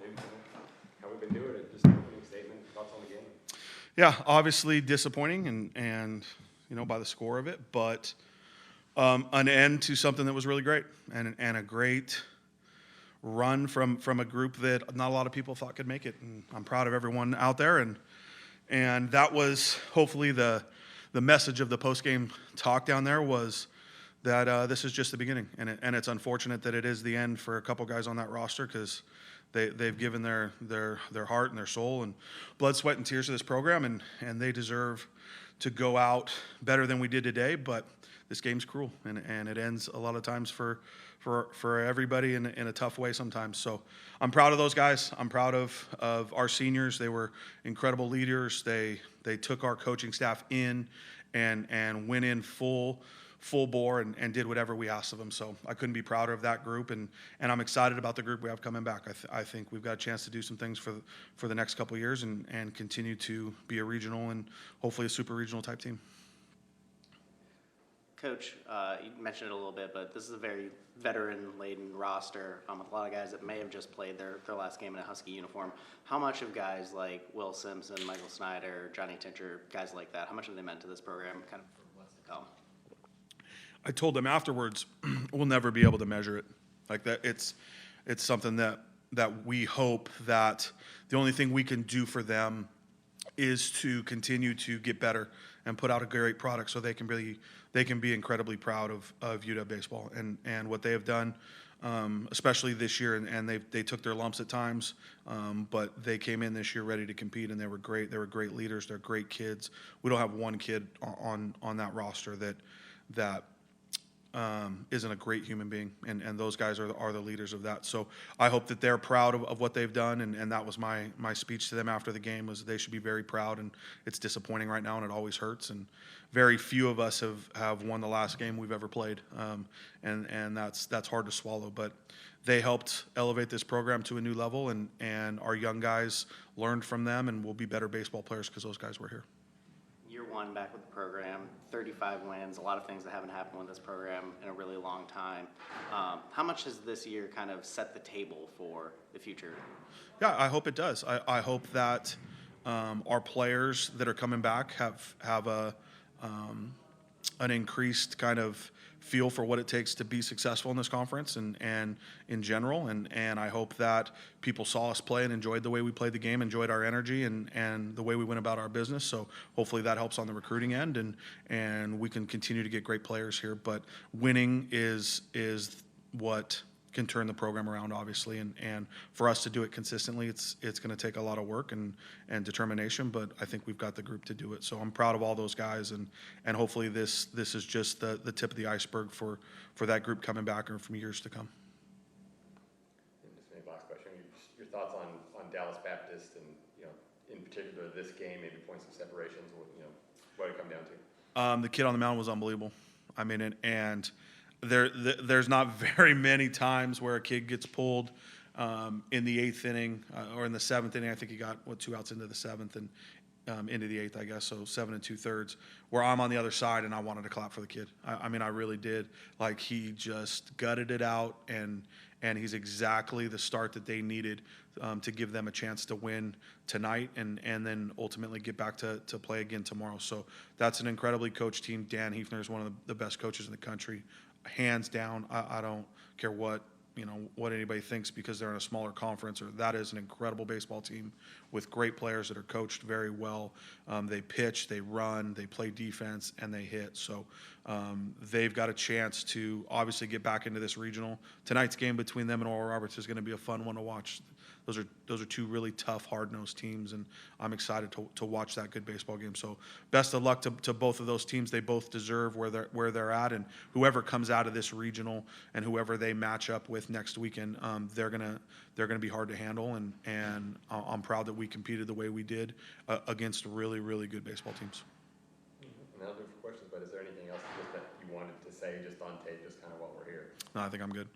maybe how we've been doing it. Just an opening statement, thoughts on the game. Yeah, obviously disappointing and by the score of it, but an end to something that was really great and a great run from a group that not a lot of people thought could make it. And I'm proud of everyone out there, and that was hopefully the message of the post-game talk down there was that this is just the beginning, and it's unfortunate that it is the end for a couple guys on that roster because they've given their heart and their soul and blood, sweat, and tears to this program, and they deserve to go out better than we did today. But this game's cruel, and it ends a lot of times for everybody in a tough way sometimes. So I'm proud of those guys. I'm proud of our seniors. They were incredible leaders. They took our coaching staff in and went in full bore and did whatever we asked of them. So I couldn't be prouder of that group, and I'm excited about the group we have coming back. I think we've got a chance to do some things for the next couple of years and continue to be a regional and hopefully a super regional type team. Coach, you mentioned it a little bit, but this is a very veteran-laden roster with a lot of guys that may have just played their last game in a Husky uniform. How much have guys like Will Simpson, Michael Snyder, Johnny Tincher, guys like that, how much have they meant to this program kind of for what's to come? I told them afterwards, we'll never be able to measure it. Like that, it's something that we hope that the only thing we can do for them is to continue to get better and put out a great product so they can be incredibly proud of UW baseball and what they have done, especially this year. And they took their lumps at times, but they came in this year ready to compete, and they were great. They were great leaders. They're great kids. We don't have one kid on that roster that isn't a great human being, and those guys are the leaders of that. So I hope that they're proud of what they've done, and that was my speech to them after the game, was they should be very proud. And it's disappointing right now, and it always hurts, and very few of us have won the last game we've ever played, and that's hard to swallow. But they helped elevate this program to a new level, and our young guys learned from them, and will be better baseball players because those guys were here. Year one back with the program, 35 wins, a lot of things that haven't happened with this program in a really long time. How much has this year kind of set the table for the future? Yeah, I hope it does. I hope that our players that are coming back have an increased kind of feel for what it takes to be successful in this conference and in general. And I hope that people saw us play and enjoyed the way we played the game, enjoyed our energy and the way we went about our business. So hopefully that helps on the recruiting end, and we can continue to get great players here. But winning is what can turn the program around, obviously, and for us to do it consistently, it's going to take a lot of work and determination, but I think we've got the group to do it. So I'm proud of all those guys, and hopefully this is just the tip of the iceberg for that group coming back or from years to come. And just maybe last question, your thoughts on Dallas Baptist and in particular this game, maybe points of separations, what did it come down to? The kid on the mound was unbelievable. I mean, and there's not very many times where a kid gets pulled in the eighth inning or in the seventh inning. I think he got 2 outs into the seventh and into the eighth, I guess, so 7 2/3, where I'm on the other side and I wanted to clap for the kid. I mean, I really did. Like, he just gutted it out, and he's exactly the start that they needed to give them a chance to win tonight and then ultimately get back to play again tomorrow. So that's an incredibly coached team. Dan Hefner is one of the best coaches in the country, hands down. I don't care what anybody thinks because they're in a smaller conference, or that is an incredible baseball team with great players that are coached very well. They pitch, they run, they play defense, and they hit. So they've got a chance to obviously get back into this regional. Tonight's game between them and Oral Roberts is going to be a fun one to watch. Those are two really tough, hard-nosed teams, and I'm excited to watch that good baseball game. So best of luck to both of those teams. They both deserve where they're at, and whoever comes out of this regional and whoever they match up with next weekend, they're gonna be hard to handle, and I'm proud that we competed the way we did against really, really good baseball teams. And that'll do for questions, but is there anything else that you wanted to say just on tape, just kind of while we're here? No, I think I'm good.